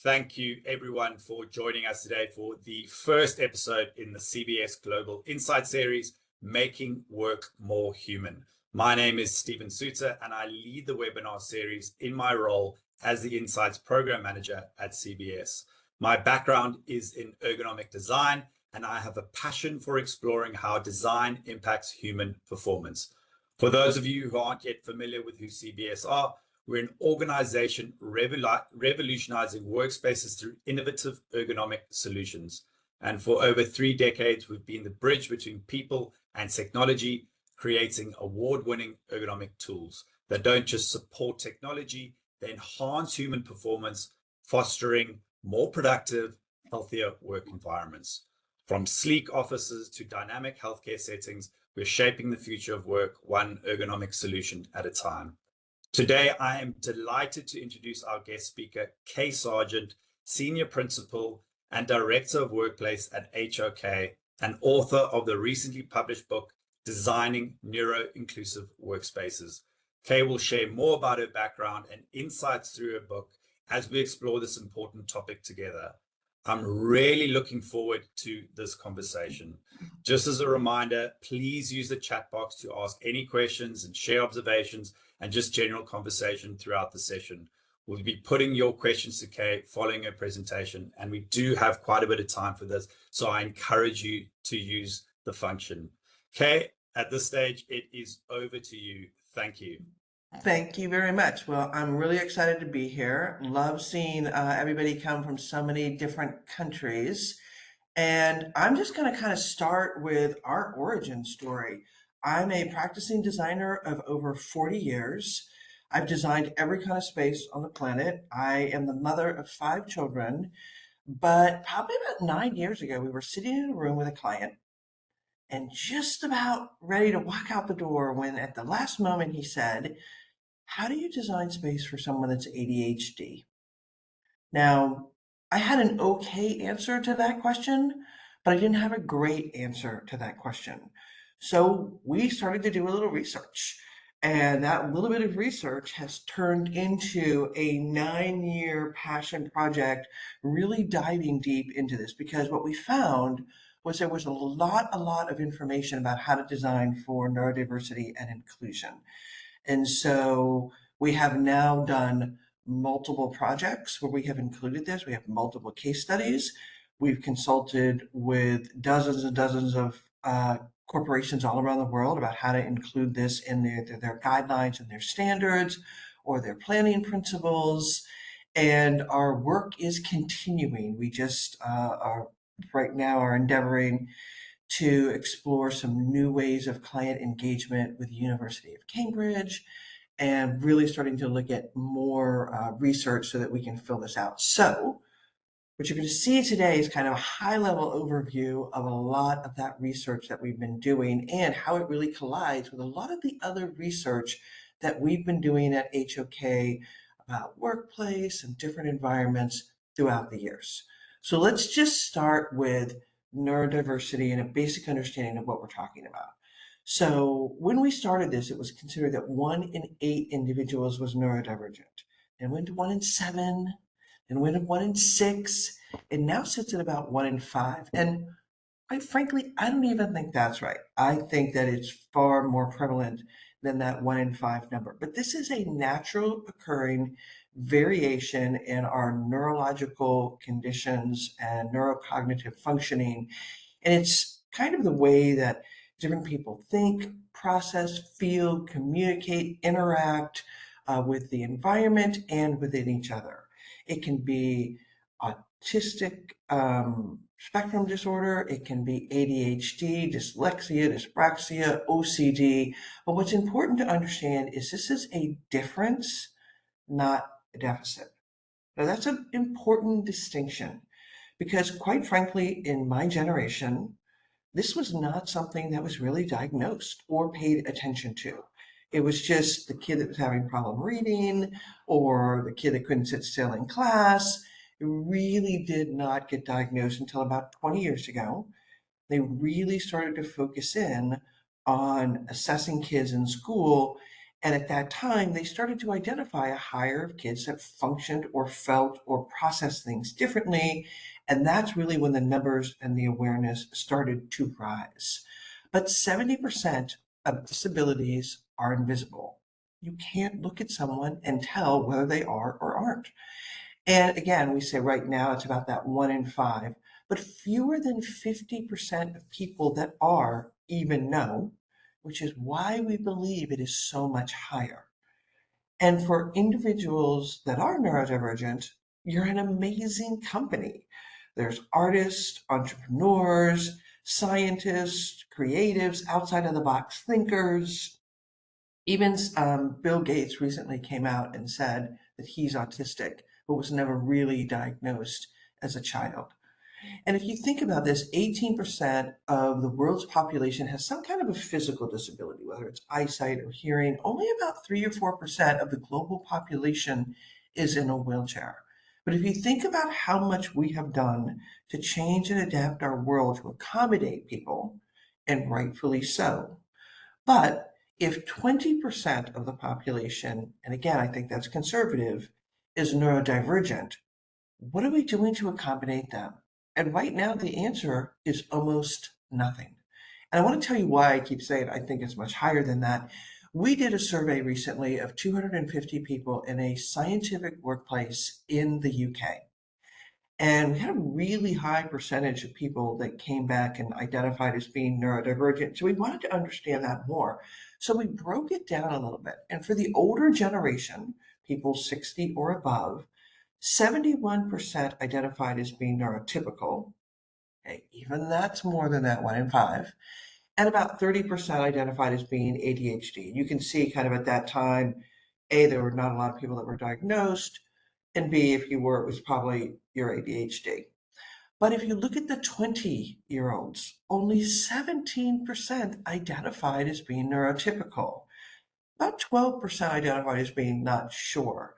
Thank you everyone for joining us today for the first episode in the CBS Global Insight series, Making Work More Human. My name is Stephen Suter and I lead the webinar series in my role as the Insights Program Manager at CBS. My background is in ergonomic design and I have a passion for exploring how design impacts human performance. For those of you who aren't yet familiar with who CBS are, we're an organization revolutionizing workspaces through innovative ergonomic solutions. And for over 3 decades, we've been the bridge between people and technology, creating award-winning ergonomic tools that don't just support technology, they enhance human performance, fostering more productive, healthier work environments. From sleek offices to dynamic healthcare settings, we're shaping the future of work one ergonomic solution at a time. Today, I am delighted to introduce our guest speaker, Kay Sargent, Senior Principal and Director of Workplace at HOK, and author of the recently published book, Designing Neuroinclusive Workspaces. Kay will share more about her background and insights through her book as we explore this important topic together. I'm really looking forward to this conversation. Just as a reminder, please use the chat box to ask any questions and share observations and just general conversation throughout the session. We'll be putting your questions to Kay following her presentation, and we do have quite a bit of time for this, so I encourage you to use the function. Kay, at this stage, it is over to you. Thank you. Thank you very much. Well, I'm really excited to be here. Love seeing everybody come from so many different countries. And I'm just going to kind of start with our origin story. I'm a practicing designer of over 40 years. I've designed every kind of space on the planet. I am the mother of 5 children. But probably about 9 years ago, we were sitting in a room with a client and just about ready to walk out the door when at the last moment he said, "How do you design space for someone that's ADHD?" Now, I had an okay answer to that question, but I didn't have a great answer to that question. So we started to do a little research, and that little bit of research has turned into a 9-year passion project, really diving deep into this, because what we found was there was a lot of information about how to design for neurodiversity and inclusion. And so we have now done multiple projects where we have included this. We have multiple case studies. We've consulted with dozens and dozens of corporations all around the world about how to include this in their guidelines and their standards or their planning principles. And our work is continuing. We just right now are endeavoring to explore some new ways of client engagement with the University of Cambridge and really starting to look at more research so that we can fill this out. So what you're going to see today is kind of a high-level overview of a lot of that research that we've been doing and how it really collides with a lot of the other research that we've been doing at HOK about workplace and different environments throughout the years. So let's just start with neurodiversity and a basic understanding of what we're talking about. So when we started this, it was considered that 1 in 8 individuals was neurodivergent, and went to 1 in 7, and went to 1 in 6, and now sits at about 1 in 5. And quite frankly, I don't even think that's right. I think that it's far more prevalent than that 1 in 5 number. But this is a natural occurring variation in our neurological conditions and neurocognitive functioning. And it's kind of the way that different people think, process, feel, communicate, interact with the environment and within each other. It can be autistic spectrum disorder, it can be ADHD, dyslexia, dyspraxia, OCD. But what's important to understand is this is a difference, not a deficit. Now that's an important distinction because quite frankly, in my generation, this was not something that was really diagnosed or paid attention to. It was just the kid that was having problem reading or the kid that couldn't sit still in class. It really did not get diagnosed until about 20 years ago. They really started to focus in on assessing kids in school And at that time, they started to identify a higher of kids that functioned or felt or processed things differently. And that's really when the numbers and the awareness started to rise. But 70% of disabilities are invisible. You can't look at someone and tell whether they are or aren't. And again, we say right now it's about that 1 in 5, but fewer than 50% of people that are even know, which is why we believe it is so much higher. And for individuals that are neurodivergent, you're an amazing company. There's artists, entrepreneurs, scientists, creatives, outside of the box thinkers. Even Bill Gates recently came out and said that he's autistic, but was never really diagnosed as a child. And if you think about this, 18% of the world's population has some kind of a physical disability, whether it's eyesight or hearing. Only about 3 or 4% of the global population is in a wheelchair. But if you think about how much we have done to change and adapt our world to accommodate people, and rightfully so, but if 20% of the population, and again, I think that's conservative, is neurodivergent, what are we doing to accommodate them? And right now, the answer is almost nothing. And I want to tell you why I keep saying I think it's much higher than that. We did a survey recently of 250 people in a scientific workplace in the UK. And we had a really high percentage of people that came back and identified as being neurodivergent. So we wanted to understand that more. So we broke it down a little bit. And for the older generation, people 60 or above, 71% identified as being neurotypical. Okay, even that's more than that 1 in 5. And about 30% identified as being ADHD. You can see kind of at that time, A, there were not a lot of people that were diagnosed, and B, if you were, it was probably your ADHD. But if you look at the 20-year-olds, only 17% identified as being neurotypical. About 12% identified as being not sure.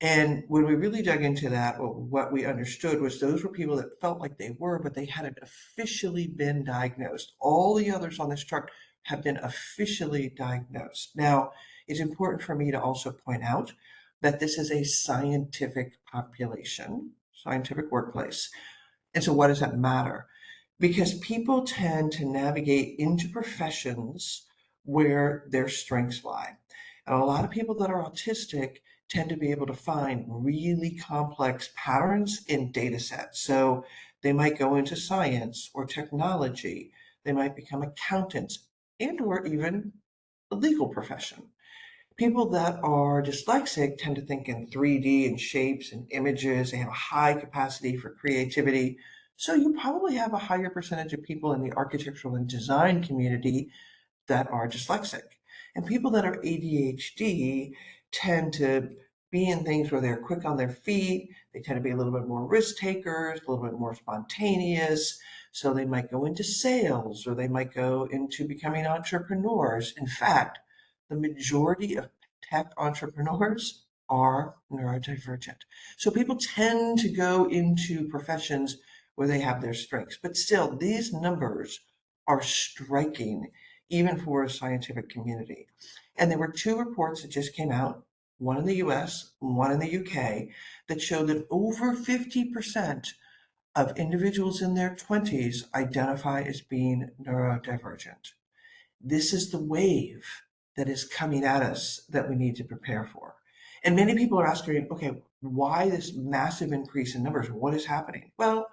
And when we really dug into that, what we understood was those were people that felt like they were, but they hadn't officially been diagnosed. All the others on this chart have been officially diagnosed. Now, it's important for me to also point out that this is a scientific population, scientific workplace. And so what does that matter? Because people tend to navigate into professions where their strengths lie. And a lot of people that are autistic tend to be able to find really complex patterns in data sets. So they might go into science or technology, they might become accountants, and or even the legal profession. People that are dyslexic tend to think in 3D and shapes and images. They have a high capacity for creativity. So you probably have a higher percentage of people in the architectural and design community that are dyslexic. And people that are ADHD tend to be in things where they're quick on their feet. They tend to be a little bit more risk takers, a little bit more spontaneous. So they might go into sales or they might go into becoming entrepreneurs. In fact, the majority of tech entrepreneurs are neurodivergent. So people tend to go into professions where they have their strengths. But still, these numbers are striking, even for a scientific community. And there were 2 reports that just came out, one in the US, one in the UK, that showed that over 50% of individuals in their 20s identify as being neurodivergent. This is the wave that is coming at us that we need to prepare for. And many people are asking, okay, why this massive increase in numbers? What is happening? Well,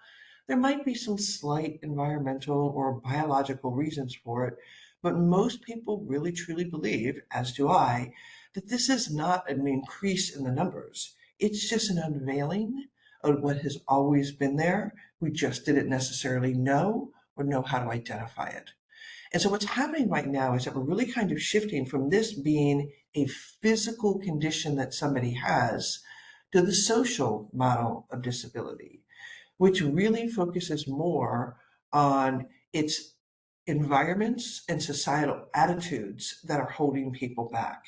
there might be some slight environmental or biological reasons for it, but most people really truly believe, as do I, that this is not an increase in the numbers. It's just an unveiling of what has always been there. We just didn't necessarily know or know how to identify it. And so what's happening right now is that we're really kind of shifting from this being a physical condition that somebody has to the social model of disability, which really focuses more on its environments and societal attitudes that are holding people back.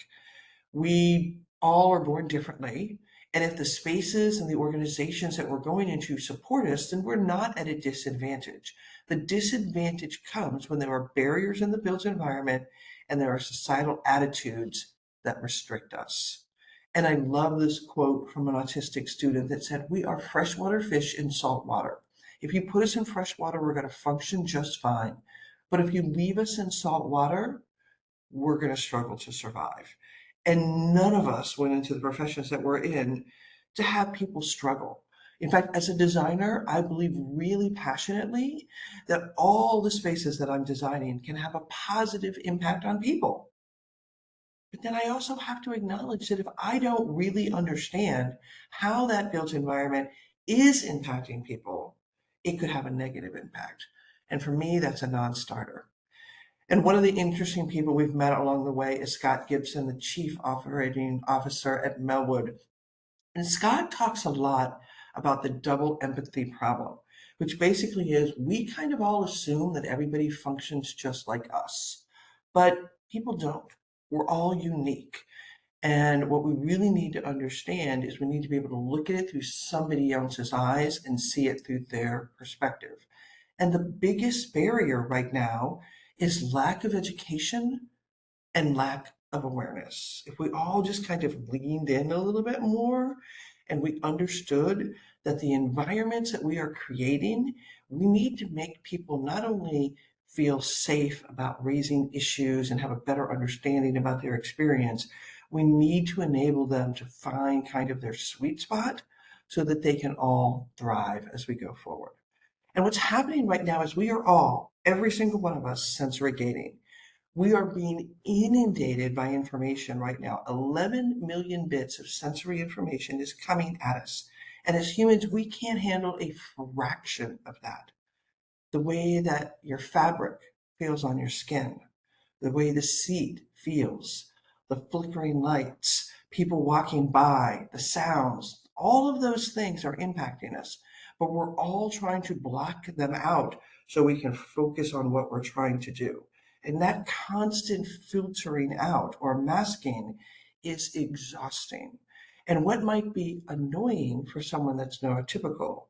We all are born differently. And if the spaces and the organizations that we're going into support us, then we're not at a disadvantage. The disadvantage comes when there are barriers in the built environment and there are societal attitudes that restrict us. And I love this quote from an autistic student that said, "We are freshwater fish in salt water. If you put us in fresh water, we're going to function just fine. But if you leave us in salt water, we're going to struggle to survive." And none of us went into the professions that we're in to have people struggle. In fact, as a designer, I believe really passionately that all the spaces that I'm designing can have a positive impact on people. But then I also have to acknowledge that if I don't really understand how that built environment is impacting people, it could have a negative impact. And for me, that's a non-starter. And one of the interesting people we've met along the way is Scott Gibson, the Chief Operating Officer at Melwood. And Scott talks a lot about the double empathy problem, which basically is we kind of all assume that everybody functions just like us, but people don't. We're all unique. And what we really need to understand is we need to be able to look at it through somebody else's eyes and see it through their perspective. And the biggest barrier right now is lack of education and lack of awareness. If we all just kind of leaned in a little bit more and we understood that the environments that we are creating, we need to make people not only feel safe about raising issues and have a better understanding about their experience, we need to enable them to find kind of their sweet spot so that they can all thrive as we go forward. And what's happening right now is we are all, every single one of us, sensory gating. We are being inundated by information right now. 11 million bits of sensory information is coming at us. And as humans, we can't handle a fraction of that. The way that your fabric feels on your skin, the way the seat feels, the flickering lights, people walking by, the sounds, all of those things are impacting us. But we're all trying to block them out so we can focus on what we're trying to do. And that constant filtering out or masking is exhausting. And what might be annoying for someone that's neurotypical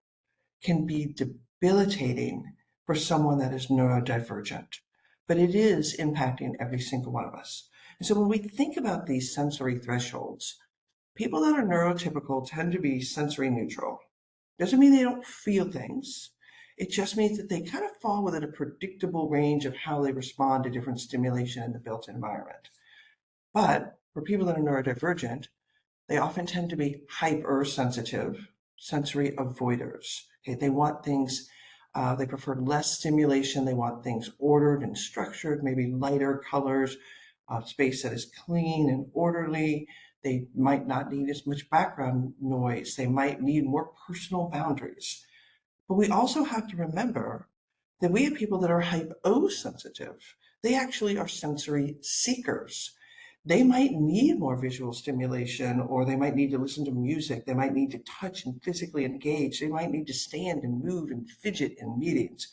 can be debilitating for someone that is neurodivergent. But it is impacting every single one of us. And so when we think about these sensory thresholds, people that are neurotypical tend to be sensory neutral. Doesn't mean they don't feel things. It just means that they kind of fall within a predictable range of how they respond to different stimulation in the built environment. But for people that are neurodivergent, they often tend to be hypersensitive, sensory avoiders. Okay, they want things, they prefer less stimulation. They want things ordered and structured, maybe lighter colors, space that is clean and orderly. They might not need as much background noise. They might need more personal boundaries. But we also have to remember that we have people that are hyposensitive. They actually are sensory seekers. They might need more visual stimulation, or they might need to listen to music. They might need to touch and physically engage. They might need to stand and move and fidget in meetings.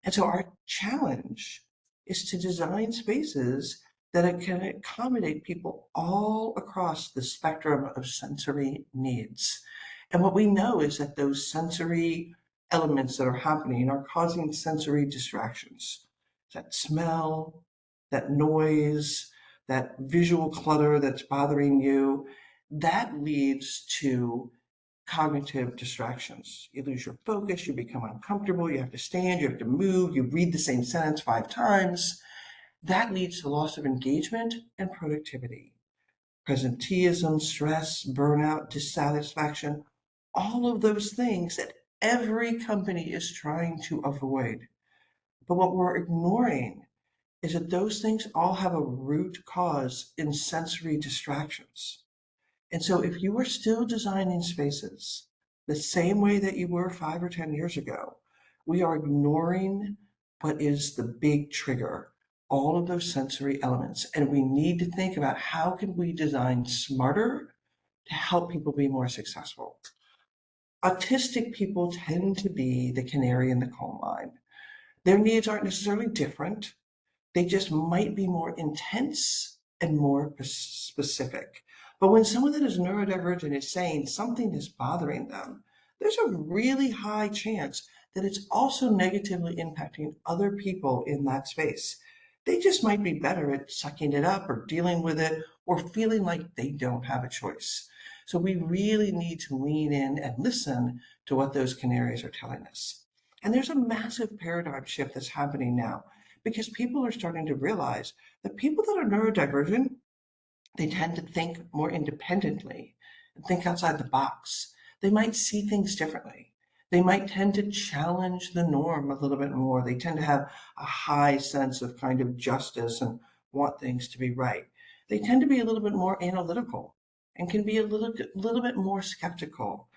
And so our challenge is to design spaces that can accommodate people all across the spectrum of sensory needs. And what we know is that those sensory elements that are happening are causing sensory distractions. That smell, that noise, that visual clutter that's bothering you, that leads to cognitive distractions. You lose your focus, you become uncomfortable, you have to stand, you have to move, you read the same sentence 5 times. That leads to loss of engagement and productivity. Presenteeism, stress, burnout, dissatisfaction, all of those things that every company is trying to avoid. But what we're ignoring is that those things all have a root cause in sensory distractions. And so if you are still designing spaces the same way that you were 5 or 10 years ago, we are ignoring what is the big trigger, all of those sensory elements. And we need to think about how can we design smarter to help people be more successful. Autistic people tend to be the canary in the coal mine. Their needs aren't necessarily different. They just might be more intense and more specific. But when someone that is neurodivergent is saying something is bothering them, there's a really high chance that it's also negatively impacting other people in that space. They just might be better at sucking it up or dealing with it or feeling like they don't have a choice. So we really need to lean in and listen to what those canaries are telling us. And there's a massive paradigm shift that's happening now because people are starting to realize that people that are neurodivergent, they tend to think more independently and think outside the box. They might see things differently. They might tend to challenge the norm a little bit more. They tend to have a high sense of kind of justice and want things to be right. They tend to be a little bit more analytical and can be a little bit more skeptical.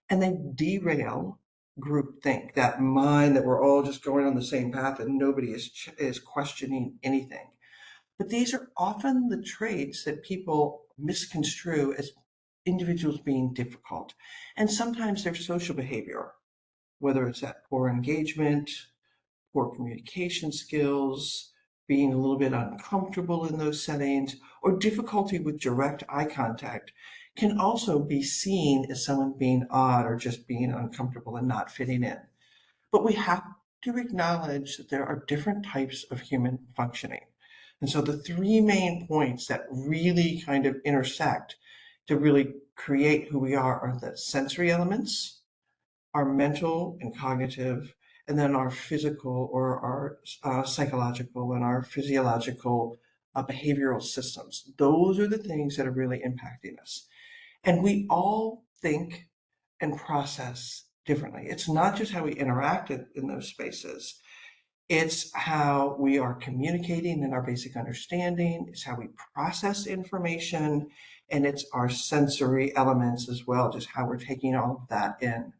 And they derail groupthink, that mind that we're all just going on the same path and nobody is questioning anything. But these are often the traits that people misconstrue as individuals being difficult. And sometimes their social behavior, whether it's that poor engagement, poor communication skills, being a little bit uncomfortable in those settings, or difficulty with direct eye contact, can also be seen as someone being odd or just being uncomfortable and not fitting in. But we have to acknowledge that there are different types of human functioning. And so the three main points that really kind of intersect to really create who we are the sensory elements, our mental and cognitive, and then our physical or our psychological and our physiological behavioral systems. Those are the things that are really impacting us. And we all think and process differently. It's not just how we interact in those spaces. It's how we are communicating in our basic understanding. It's how we process information. And it's our sensory elements as well, just how we're taking all of that in.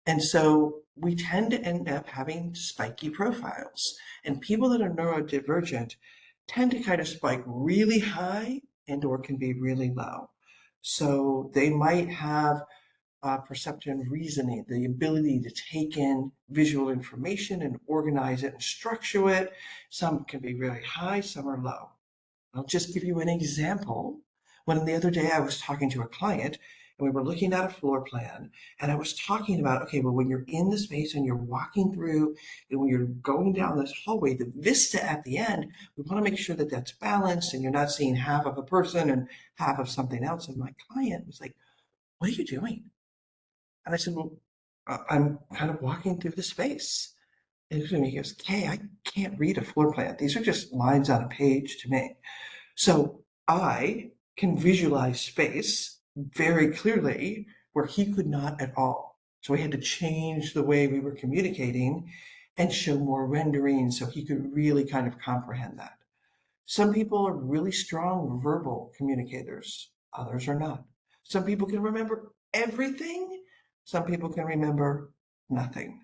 And so we tend to end up having spiky profiles. And people that are neurodivergent tend to kind of spike really high and or can be really low. So they might have perception and reasoning, the ability to take in visual information and organize it and structure it. Some can be very high, some are low. I'll just give you an example. When the other day I was talking to a client and we were looking at a floor plan and I was talking about, okay, well, when you're in the space and you're walking through and when you're going down this hallway, the vista at the end, we want to make sure that that's balanced and you're not seeing half of a person and half of something else. And my client was like, what are you doing? And I said, well, I'm kind of walking through the space. And he goes, Kay, I can't read a floor plan. These are just lines on a page to me. So I can visualize space very clearly where he could not at all. So we had to change the way we were communicating and show more rendering so he could really kind of comprehend that. Some people are really strong verbal communicators, others are not. Some people can remember everything, some people can remember nothing.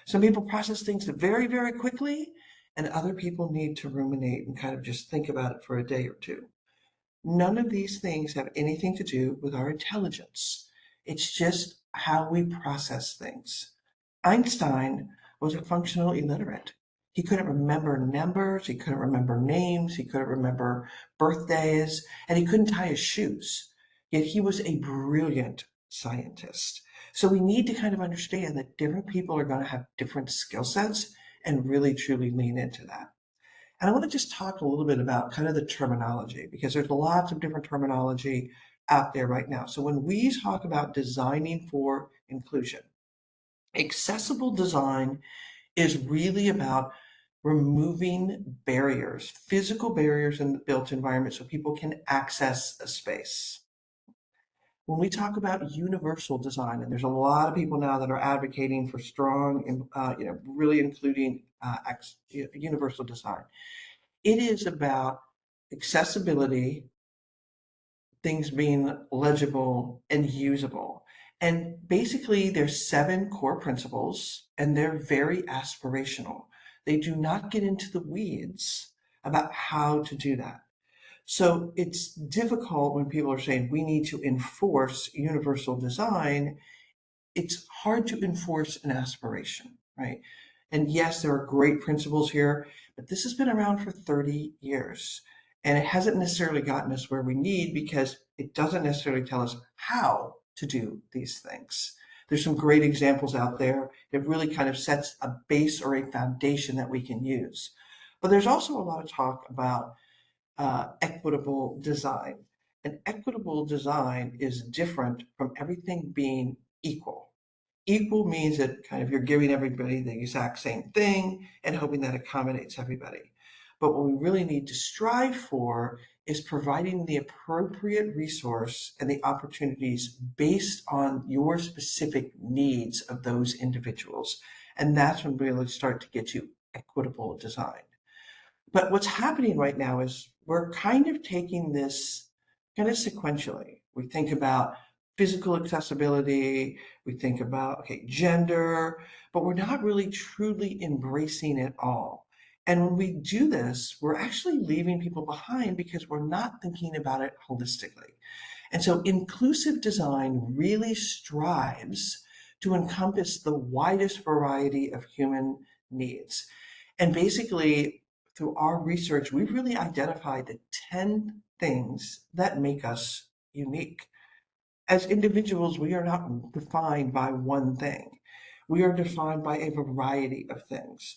Some people process things very, very quickly, and other people need to ruminate and kind of just think about it for a day or two. None of these things have anything to do with our intelligence. It's just how we process things. Einstein was a functional illiterate. He couldn't remember numbers, he couldn't remember names, he couldn't remember birthdays, and he couldn't tie his shoes. Yet he was a brilliant scientist. So we need to kind of understand that different people are going to have different skill sets and really truly lean into that. And I want to just talk a little bit about kind of the terminology because there's lots of different terminology out there right now. So when we talk about designing for inclusion, accessible design is really about removing barriers, physical barriers in the built environment so people can access a space. When we talk about universal design, and there's a lot of people now that are advocating for strong, really including universal design, it is about accessibility, things being legible and usable. And basically, there's 7 core principles, and they're very aspirational. They do not get into the weeds about how to do that. So it's difficult when people are saying we need to enforce universal design. It's hard to enforce an aspiration, right? And yes, there are great principles here, but this has been around for 30 years. And it hasn't necessarily gotten us where we need because it doesn't necessarily tell us how to do these things. There's some great examples out there that really kind of sets a base or a foundation that we can use. But there's also a lot of talk about equitable design. And equitable design is different from everything being equal. Equal means that kind of you're giving everybody the exact same thing and hoping that accommodates everybody. But what we really need to strive for is providing the appropriate resource and the opportunities based on your specific needs of those individuals. And that's when we really start to get to equitable design. But what's happening right now is we're kind of taking this kind of sequentially. We think about physical accessibility, we think about, okay, gender, but we're not really truly embracing it all. And when we do this, we're actually leaving people behind because we're not thinking about it holistically. And so inclusive design really strives to encompass the widest variety of human needs. And basically, through our research, we've really identified the 10 things that make us unique. As individuals, we are not defined by one thing. We are defined by a variety of things.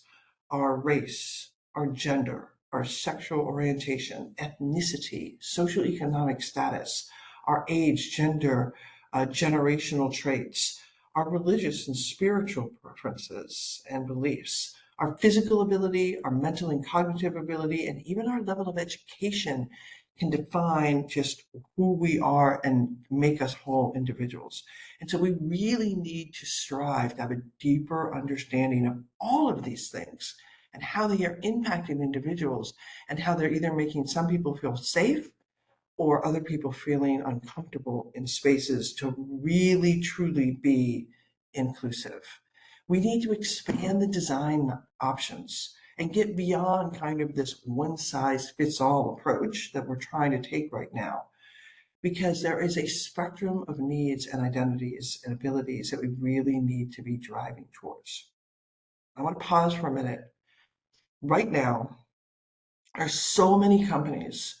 Our race, our gender, our sexual orientation, ethnicity, socioeconomic status, our age, gender, generational traits, our religious and spiritual preferences and beliefs, our physical ability, our mental and cognitive ability, and even our level of education can define just who we are and make us whole individuals. And so we really need to strive to have a deeper understanding of all of these things and how they are impacting individuals and how they're either making some people feel safe or other people feeling uncomfortable in spaces to really truly be inclusive. We need to expand the design options and get beyond kind of this one size fits all approach that we're trying to take right now, because there is a spectrum of needs and identities and abilities that we really need to be driving towards. I want to pause for a minute. Right now, there are so many companies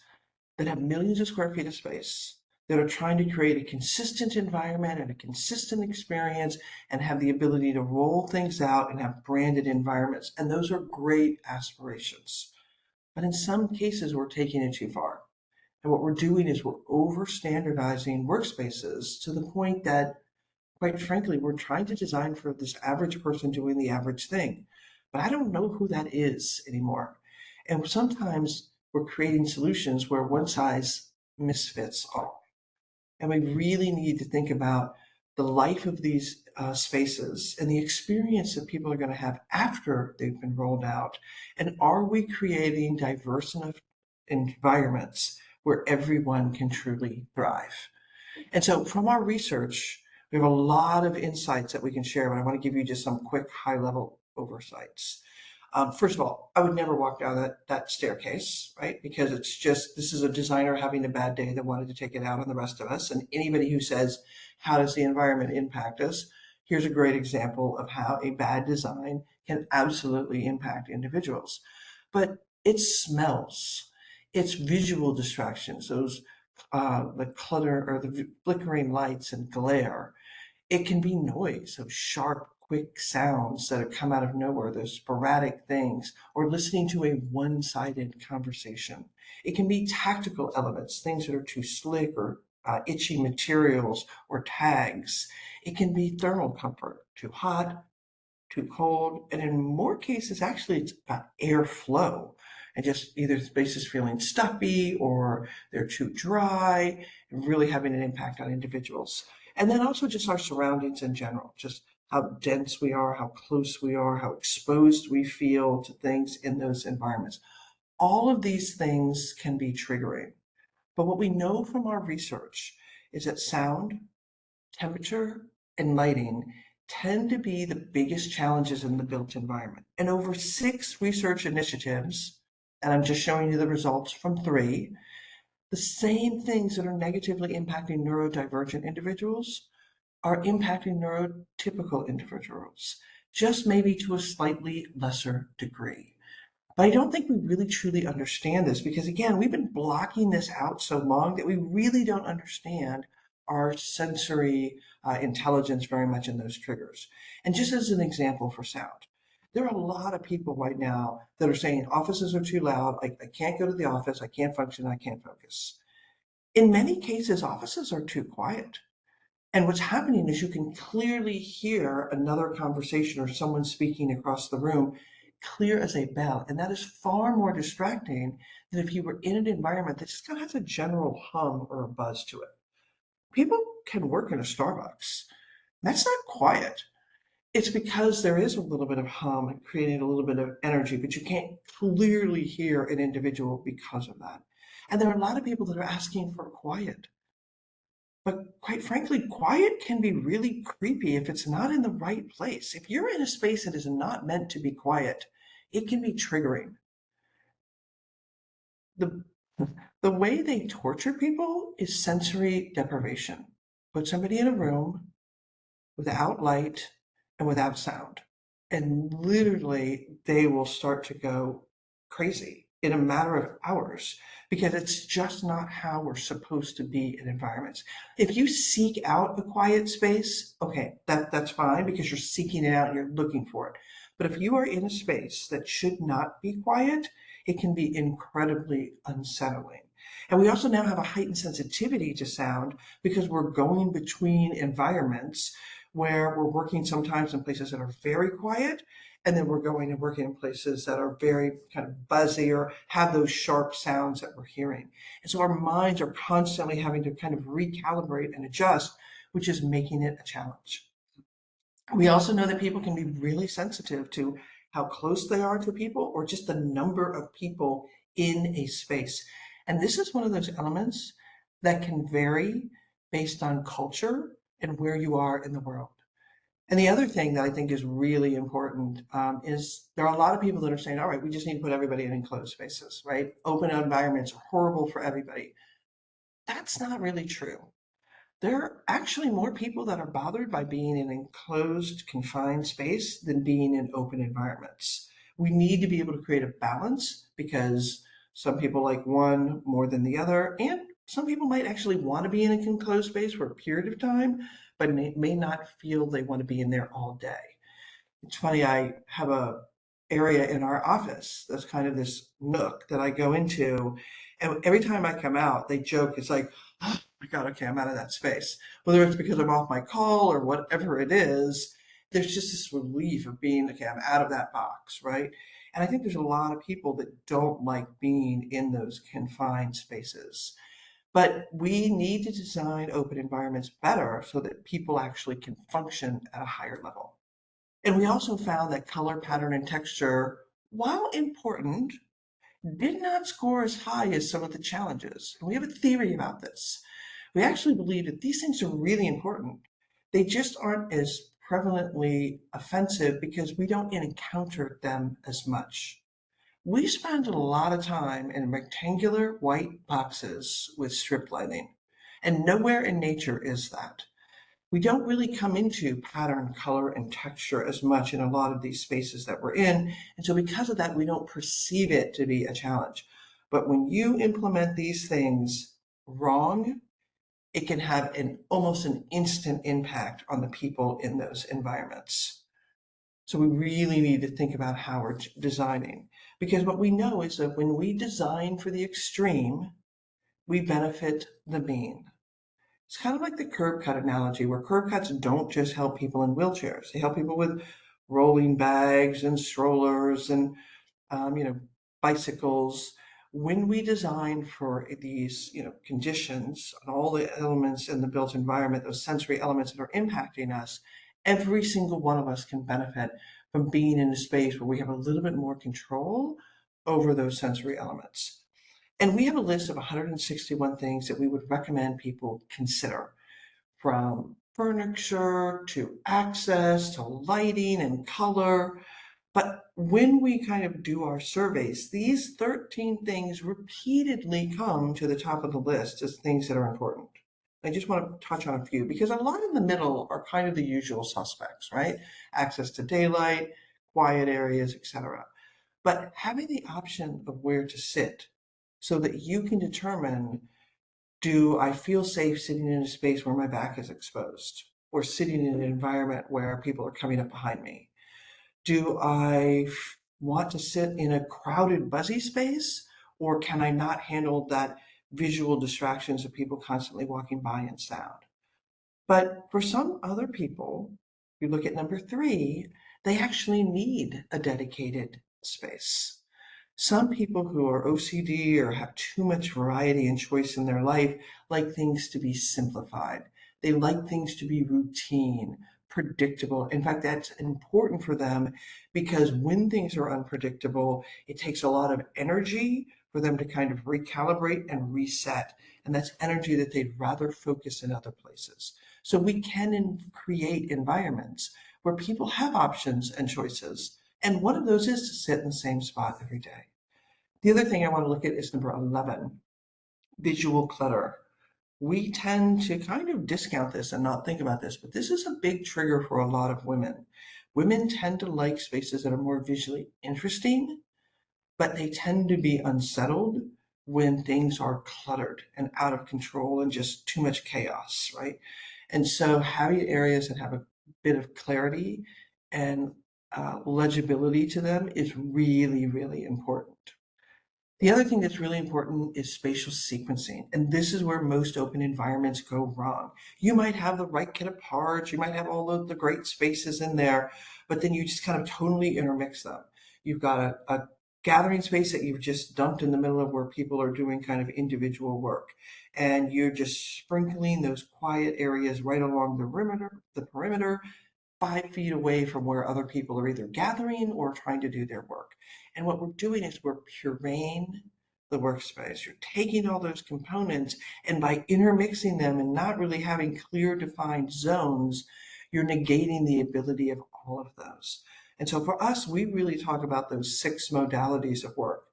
that have millions of square feet of space that are trying to create a consistent environment and a consistent experience and have the ability to roll things out and have branded environments. And those are great aspirations. But in some cases, we're taking it too far. And what we're doing is we're over standardizing workspaces to the point that, quite frankly, we're trying to design for this average person doing the average thing. But I don't know who that is anymore. And sometimes we're creating solutions where one size misfits all. And we really need to think about the life of these spaces and the experience that people are going to have after they've been rolled out. And are we creating diverse enough environments where everyone can truly thrive? And so from our research, we have a lot of insights that we can share, but I want to give you just some quick high level oversights. First of all, I would never walk down that staircase, right? Because it's just, this is a designer having a bad day that wanted to take it out on the rest of us. And anybody who says, how does the environment impact us? Here's a great example of how a bad design can absolutely impact individuals. But it's smells, it's visual distractions, those the clutter or the flickering lights and glare. It can be noise, so sharp, quick sounds that have come out of nowhere, those sporadic things, or listening to a one-sided conversation. It can be tactical elements, things that are too slick or itchy materials or tags. It can be thermal comfort, too hot, too cold, and in more cases, actually, it's about airflow and just either spaces feeling stuffy or they're too dry, and really having an impact on individuals. And then also just our surroundings in general, just how dense we are, how close we are, how exposed we feel to things in those environments. All of these things can be triggering. But what we know from our research is that sound, temperature, and lighting tend to be the biggest challenges in the built environment. And over 6 research initiatives, and I'm just showing you the results from 3, the same things that are negatively impacting neurodivergent individuals are impacting neurotypical individuals, just maybe to a slightly lesser degree. But I don't think we really truly understand this because, again, we've been blocking this out so long that we really don't understand our sensory intelligence very much in those triggers. And just as an example for sound, There are a lot of people right now that are saying offices are too loud. I can't go to the office. I can't function. I can't focus. In many cases, offices are too quiet. And what's happening is you can clearly hear another conversation or someone speaking across the room clear as a bell. And that is far more distracting than if you were in an environment that just kind of has a general hum or a buzz to it. People can work in a Starbucks. That's not quiet. It's because there is a little bit of hum creating a little bit of energy, but you can't clearly hear an individual because of that. And there are a lot of people that are asking for quiet. But quite frankly, quiet can be really creepy if it's not in the right place. If you're in a space that is not meant to be quiet, it can be triggering. The, the way they torture people is sensory deprivation. Put somebody in a room without light and without sound. And literally, they will start to go crazy in a matter of hours because it's just not how we're supposed to be in environments. If you seek out a quiet space, okay, that's fine because you're seeking it out and you're looking for it. But if you are in a space that should not be quiet, it can be incredibly unsettling. And we also now have a heightened sensitivity to sound because we're going between environments where we're working sometimes in places that are very quiet, and then we're going and working in places that are very kind of buzzy or have those sharp sounds that we're hearing. And so our minds are constantly having to kind of recalibrate and adjust, which is making it a challenge. We also know that people can be really sensitive to how close they are to people or just the number of people in a space. And this is one of those elements that can vary based on culture and where you are in the world. And the other thing that I think is really important is there are a lot of people that are saying, all right, we just need to put everybody in enclosed spaces, right? Open environments are horrible for everybody. That's not really true. There are actually more people that are bothered by being in enclosed, confined space than being in open environments. We need to be able to create a balance because some people like one more than the other, and some people might actually want to be in a enclosed space for a period of time, but may not feel they want to be in there all day. It's funny, I have a area in our office that's kind of this nook that I go into, and every time I come out, they joke, it's like, oh my God, okay, I'm out of that space. Whether it's because I'm off my call or whatever it is, there's just this relief of being, okay, I'm out of that box, right? And I think there's a lot of people that don't like being in those confined spaces. But we need to design open environments better so that people actually can function at a higher level. And we also found that color, pattern, and texture, while important, did not score as high as some of the challenges. And we have a theory about this. We actually believe that these things are really important. They just aren't as prevalently offensive because we don't encounter them as much. We spend a lot of time in rectangular white boxes with strip lighting, and nowhere in nature is that. We don't really come into pattern, color, and texture as much in a lot of these spaces that we're in. And so because of that, we don't perceive it to be a challenge. But when you implement these things wrong, it can have an almost an instant impact on the people in those environments. So we really need to think about how we're designing. Because what we know is that when we design for the extreme, we benefit the mean. It's kind of like the curb cut analogy, where curb cuts don't just help people in wheelchairs. They help people with rolling bags and strollers and you know, bicycles. When we design for these, conditions and all the elements in the built environment, those sensory elements that are impacting us, every single one of us can benefit from being in a space where we have a little bit more control over those sensory elements. And we have a list of 161 things that we would recommend people consider, from furniture to access to lighting and color. But when we kind of do our surveys, these 13 things repeatedly come to the top of the list as things that are important. I just want to touch on a few because a lot in the middle are kind of the usual suspects, right? Access to daylight, quiet areas, etc. But having the option of where to sit so that you can determine, do I feel safe sitting in a space where my back is exposed or sitting in an environment where people are coming up behind me? Do I want to sit in a crowded, buzzy space, or can I not handle that visual distractions of people constantly walking by and sound? But for some other people, you look at number three, they actually need a dedicated space. Some people who are OCD or have too much variety and choice in their life like things to be simplified. They like things to be routine, predictable. In fact, that's important for them because when things are unpredictable, it takes a lot of energy for them to kind of recalibrate and reset. And that's energy that they'd rather focus in other places. So we can create environments where people have options and choices. And one of those is to sit in the same spot every day. The other thing I want to look at is number 11, visual clutter. We tend to kind of discount this and not think about this, but this is a big trigger for a lot of women. Women tend to like spaces that are more visually interesting, but they tend to be unsettled when things are cluttered and out of control and just too much chaos, right? And so having areas that have a bit of clarity and legibility to them is really, really important. The other thing that's really important is spatial sequencing. And this is where most open environments go wrong. You might have the right kit of parts, you might have all of the great spaces in there, but then you just kind of totally intermix them. You've got a gathering space that you've just dumped in the middle of where people are doing kind of individual work. And you're just sprinkling those quiet areas right along the perimeter 5 feet away from where other people are either gathering or trying to do their work. And what we're doing is we're pureeing the workspace. You're taking all those components, and by intermixing them and not really having clear defined zones, you're negating the ability of all of those. And so for us, we really talk about those 6 modalities of work,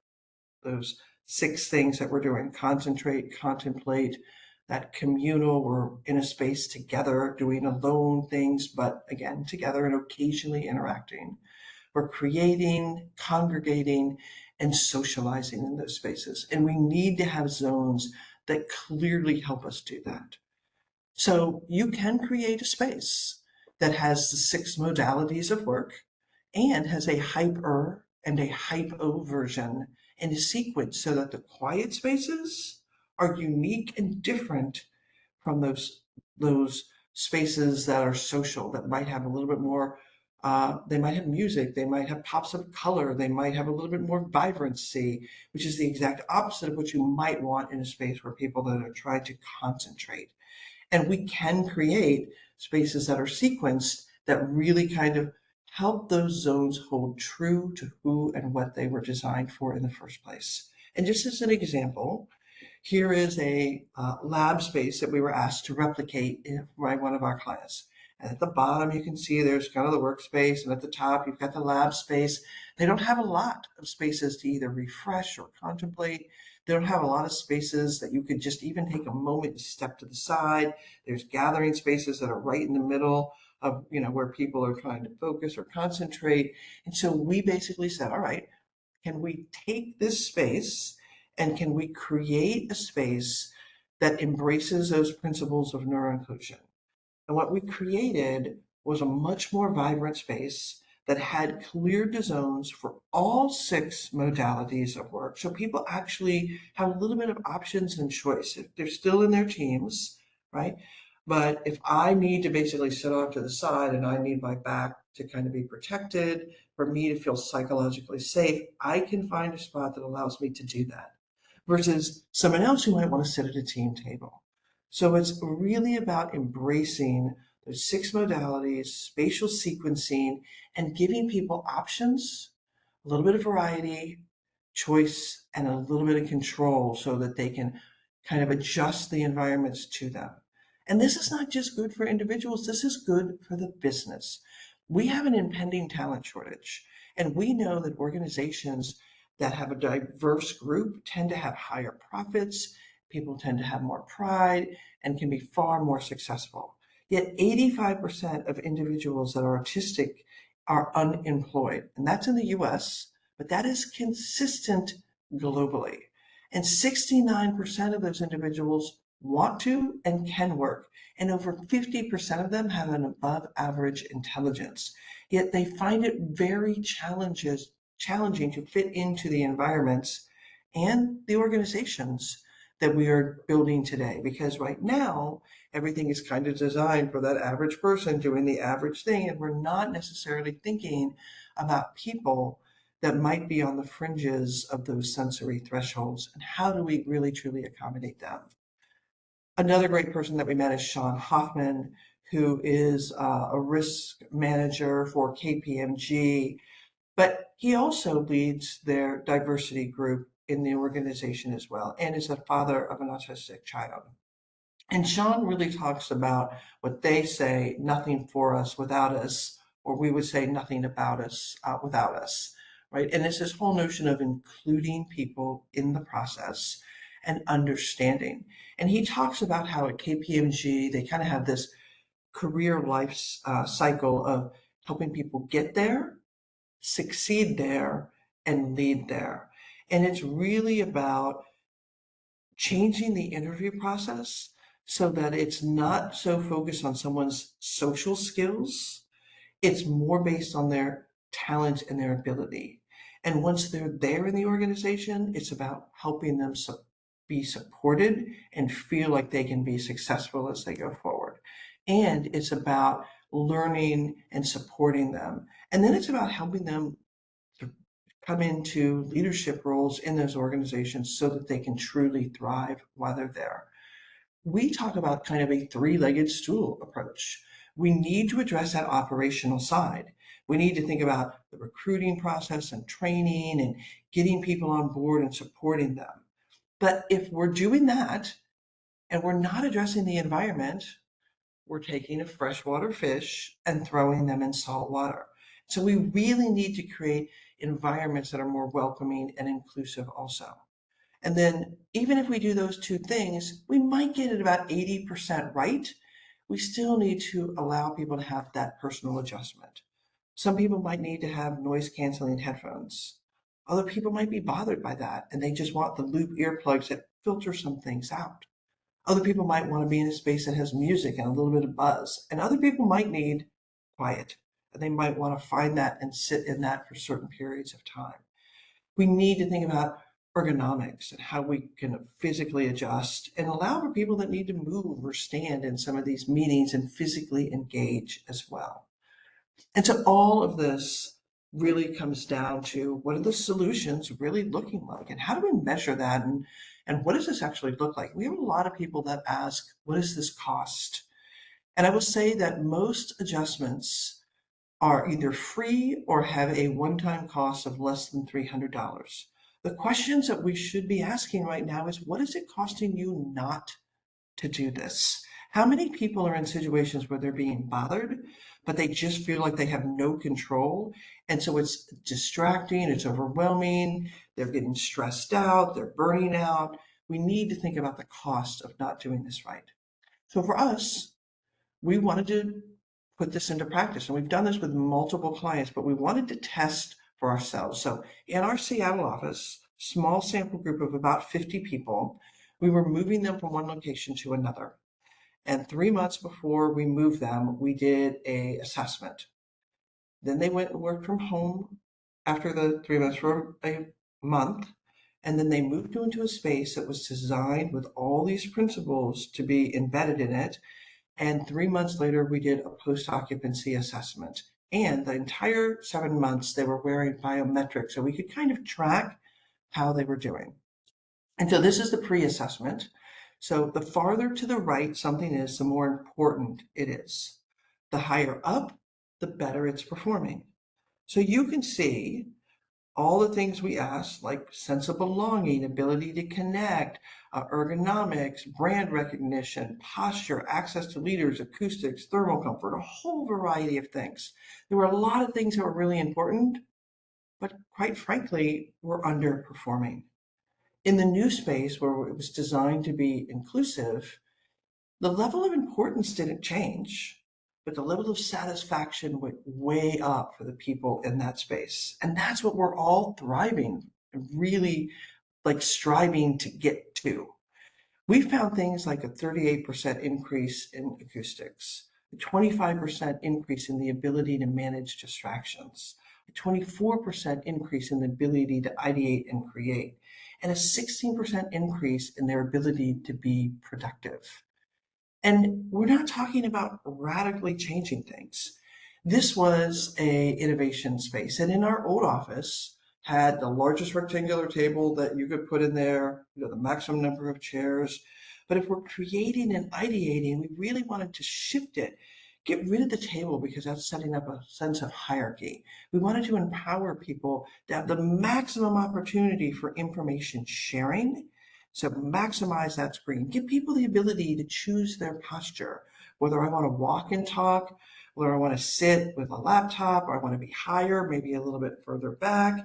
those 6 things that we're doing: concentrate, contemplate, that communal, we're in a space together doing alone things, but again, together and occasionally interacting. We're creating, congregating, and socializing in those spaces. And we need to have zones that clearly help us do that. So you can create a space that has the 6 modalities of work and has a hyper and a hypo version in a sequence so that the quiet spaces are unique and different from those spaces that are social, that might have a little bit more, they might have music, they might have pops of color, they might have a little bit more vibrancy, which is the exact opposite of what you might want in a space where people that are trying to concentrate. And we can create spaces that are sequenced that really kind of help those zones hold true to who and what they were designed for in the first place. And just as an example, here is a lab space that we were asked to replicate by one of our clients. And at the bottom, you can see there's kind of the workspace, and at the top, you've got the lab space. They don't have a lot of spaces to either refresh or contemplate. They don't have a lot of spaces that you could just even take a moment to step to the side. There's gathering spaces that are right in the middle of, where people are trying to focus or concentrate. And so we basically said, all right, can we take this space and can we create a space that embraces those principles of neuroinclusion? And what we created was a much more vibrant space that had clear zones for all 6 modalities of work. So people actually have a little bit of options and choice. If they're still in their teams, right? But if I need to basically sit off to the side and I need my back to kind of be protected, for me to feel psychologically safe, I can find a spot that allows me to do that versus someone else who might want to sit at a team table. So it's really about embracing those 6 modalities, spatial sequencing, and giving people options, a little bit of variety, choice, and a little bit of control so that they can kind of adjust the environments to them. And this is not just good for individuals, this is good for the business. We have an impending talent shortage, and we know that organizations that have a diverse group tend to have higher profits, people tend to have more pride, and can be far more successful. Yet 85% of individuals that are autistic are unemployed, and that's in the US, but that is consistent globally. And 69% of those individuals want to and can work. And over 50% of them have an above average intelligence. Yet they find it very challenging to fit into the environments and the organizations that we are building today. Because right now, everything is kind of designed for that average person doing the average thing. And we're not necessarily thinking about people that might be on the fringes of those sensory thresholds. And how do we really truly accommodate them? Another great person that we met is Sean Hoffman, who is a risk manager for KPMG, but he also leads their diversity group in the organization as well, and is the father of an autistic child. And Sean really talks about what they say, nothing for us without us, or we would say nothing about us without us, right? And it's this whole notion of including people in the process and understanding. And he talks about how at KPMG, they kind of have this career life cycle of helping people get there, succeed there, and lead there. And it's really about changing the interview process so that it's not so focused on someone's social skills. It's more based on their talent and their ability. And once they're there in the organization, it's about helping them be supported and feel like they can be successful as they go forward. And it's about learning and supporting them. And then it's about helping them to come into leadership roles in those organizations so that they can truly thrive while they're there. We talk about kind of a three-legged stool approach. We need to address that operational side. We need to think about the recruiting process and training and getting people on board and supporting them. But if we're doing that and we're not addressing the environment, we're taking a freshwater fish and throwing them in salt water. So we really need to create environments that are more welcoming and inclusive also. And then even if we do those two things, we might get it about 80% right. We still need to allow people to have that personal adjustment. Some people might need to have noise canceling headphones. Other people might be bothered by that and they just want the loop earplugs that filter some things out. Other people might want to be in a space that has music and a little bit of buzz. And other people might need quiet. And they might want to find that and sit in that for certain periods of time. We need to think about ergonomics and how we can physically adjust and allow for people that need to move or stand in some of these meetings and physically engage as well. And so all of this really comes down to what are the solutions really looking like and how do we measure that and what does this actually look like? We have a lot of people that ask, what does this cost? And I will say that most adjustments are either free or have a one-time cost of less than $300. The questions that we should be asking right now is, what is it costing you not to do this? How many people are in situations where they're being bothered, but they just feel like they have no control? And so it's distracting, it's overwhelming, they're getting stressed out, they're burning out. We need to think about the cost of not doing this right. So for us, we wanted to put this into practice. And we've done this with multiple clients, but we wanted to test for ourselves. So in our Seattle office, small sample group of about 50 people, we were moving them from one location to another. And 3 months before we moved them, we did an assessment. Then they went and worked from home after the 3 months for a month. And then they moved into a space that was designed with all these principles to be embedded in it. And 3 months later, we did a post-occupancy assessment. And the entire 7 months, they were wearing biometrics, so we could kind of track how they were doing. And so this is the pre-assessment. So the farther to the right something is, the more important it is. The higher up, the better it's performing. So you can see all the things we asked, like sense of belonging, ability to connect, ergonomics, brand recognition, posture, access to leaders, acoustics, thermal comfort, a whole variety of things. There were a lot of things that were really important, but quite frankly, were underperforming. In the new space where it was designed to be inclusive, the level of importance didn't change, but the level of satisfaction went way up for the people in that space. And that's what we're all thriving and really like striving to get to. We found things like a 38% increase in acoustics, a 25% increase in the ability to manage distractions, a 24% increase in the ability to ideate and create, and a 16% increase in their ability to be productive. And we're not talking about radically changing things. This was a innovation space. And in our old office, had the largest rectangular table that you could put in there, the maximum number of chairs. But if we're creating and ideating, we really wanted to shift it, get rid of the table because that's setting up a sense of hierarchy. We wanted to empower people to have the maximum opportunity for information sharing. So maximize that screen. Give people the ability to choose their posture, whether I want to walk and talk, whether I want to sit with a laptop, or I want to be higher, maybe a little bit further back.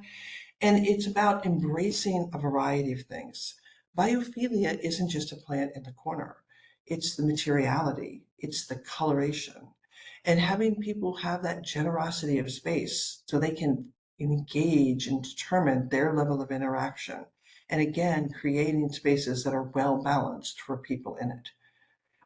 And it's about embracing a variety of things. Biophilia isn't just a plant in the corner. It's the materiality, it's the coloration, and having people have that generosity of space so they can engage and determine their level of interaction. And again, creating spaces that are well balanced for people in it.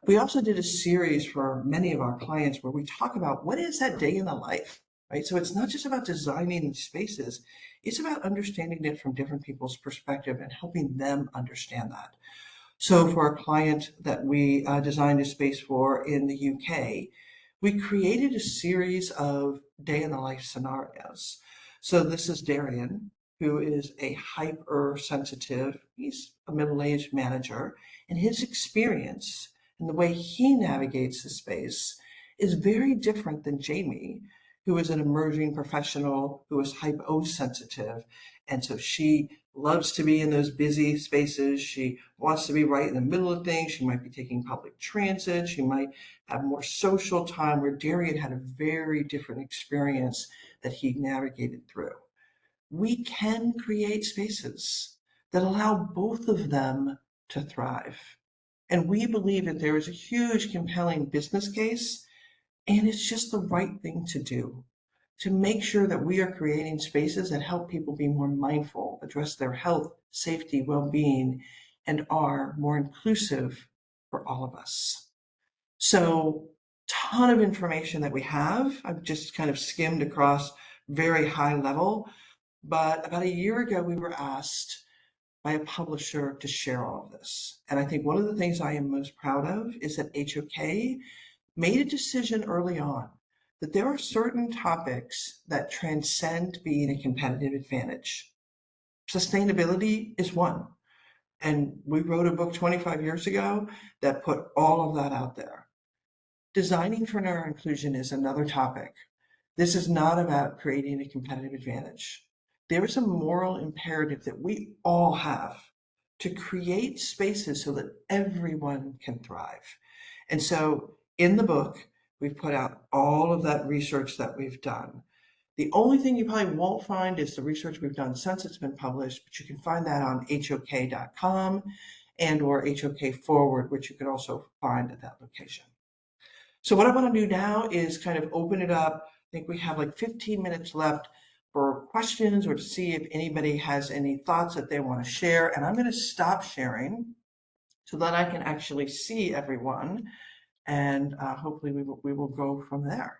We also did a series for many of our clients where we talk about what is that day in the life, right? So it's not just about designing these spaces, it's about understanding it from different people's perspective and helping them understand that. So for a client that we designed a space for in the UK, we created a series of day in the life scenarios. So this is Darian, who is a hypersensitive, he's a middle-aged manager, and his experience and the way he navigates the space is very different than Jamie, who is an emerging professional who is hyposensitive. And so she loves to be in those busy spaces. She wants to be right in the middle of things. She might be taking public transit. She might have more social time, where Darian had a very different experience that he navigated through. We can create spaces that allow both of them to thrive. And we believe that there is a huge, compelling business case, and it's just the right thing to do to make sure that we are creating spaces that help people be more mindful, address their health, safety, well-being, and are more inclusive for all of us. So, ton of information that we have. I've just kind of skimmed across very high level, but about a year ago, we were asked by a publisher to share all of this. And I think one of the things I am most proud of is that HOK made a decision early on that there are certain topics that transcend being a competitive advantage. Sustainability is one. And we wrote a book 25 years ago that put all of that out there. Designing for neuroinclusion is another topic. This is not about creating a competitive advantage. There is a moral imperative that we all have to create spaces so that everyone can thrive. And so in the book, we've put out all of that research that we've done. The only thing you probably won't find is the research we've done since it's been published, but you can find that on HOK.com and or HOK Forward, which you can also find at that location. So what I want to do now is kind of open it up. I think we have like 15 minutes left for questions or to see if anybody has any thoughts that they want to share. And I'm going to stop sharing so that I can actually see everyone. And hopefully we will go from there.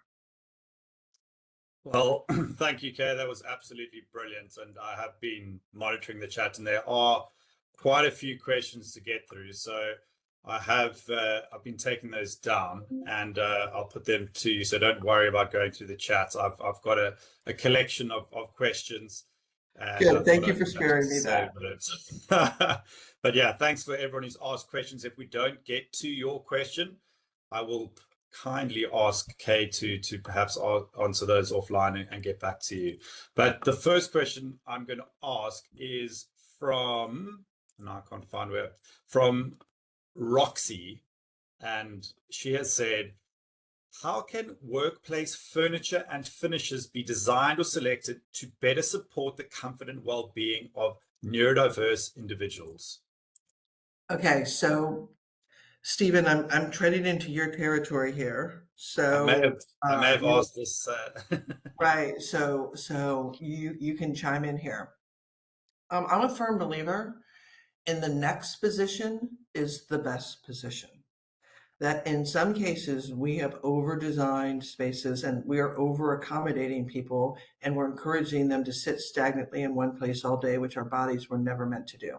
Well, thank you, Kay. That was absolutely brilliant. And I have been monitoring the chat, and there are quite a few questions to get through. So I've been taking those down, and I'll put them to you. So don't worry about going through the chats. I've got a collection of questions. And good. Thank you for sparing me that. But yeah, thanks for everyone who's asked questions. If we don't get to your question, I will kindly ask Kay to perhaps answer those offline and get back to you. But the first question I'm going to ask is from, and I can't find where, from Roxy, and she has said, how can workplace furniture and finishes be designed or selected to better support the comfort and well-being of neurodiverse individuals? Okay, so Stephen, I'm treading into your territory here. So I may have asked this. Right. So you can chime in here. I'm a firm believer in the next position is the best position. That in some cases we have over-designed spaces and we are over-accommodating people and we're encouraging them to sit stagnantly in one place all day, which our bodies were never meant to do.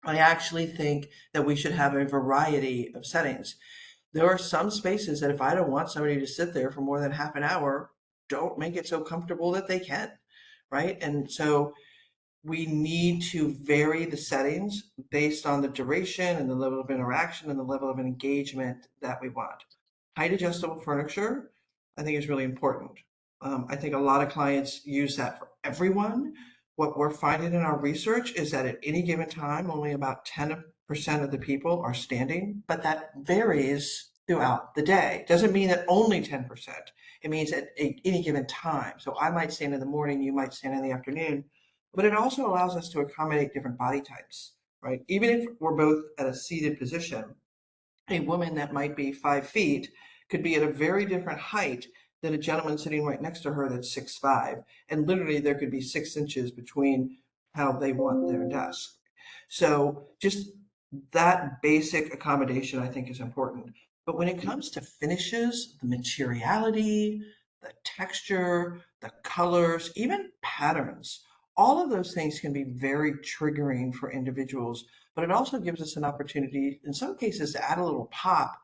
I actually think that we should have a variety of settings. There are some spaces that if I don't want somebody to sit there for more than half an hour, don't make it so comfortable that they can, right? And so we need to vary the settings based on the duration and the level of interaction and the level of engagement that we want. Height adjustable furniture, I think, is really important. I think a lot of clients use that for everyone. What we're finding in our research is that at any given time, only about 10% of the people are standing, but that varies throughout the day. Doesn't mean that only 10%. It means at any given time. So I might stand in the morning, you might stand in the afternoon, but it also allows us to accommodate different body types, right? Even if we're both at a seated position, a woman that might be 5 feet could be at a very different height than a gentleman sitting right next to her that's 6'5". And literally there could be 6 inches between how they want their desk. So just that basic accommodation, I think, is important. But when it comes to finishes, the materiality, the texture, the colors, even patterns, all of those things can be very triggering for individuals, but it also gives us an opportunity, in some cases, to add a little pop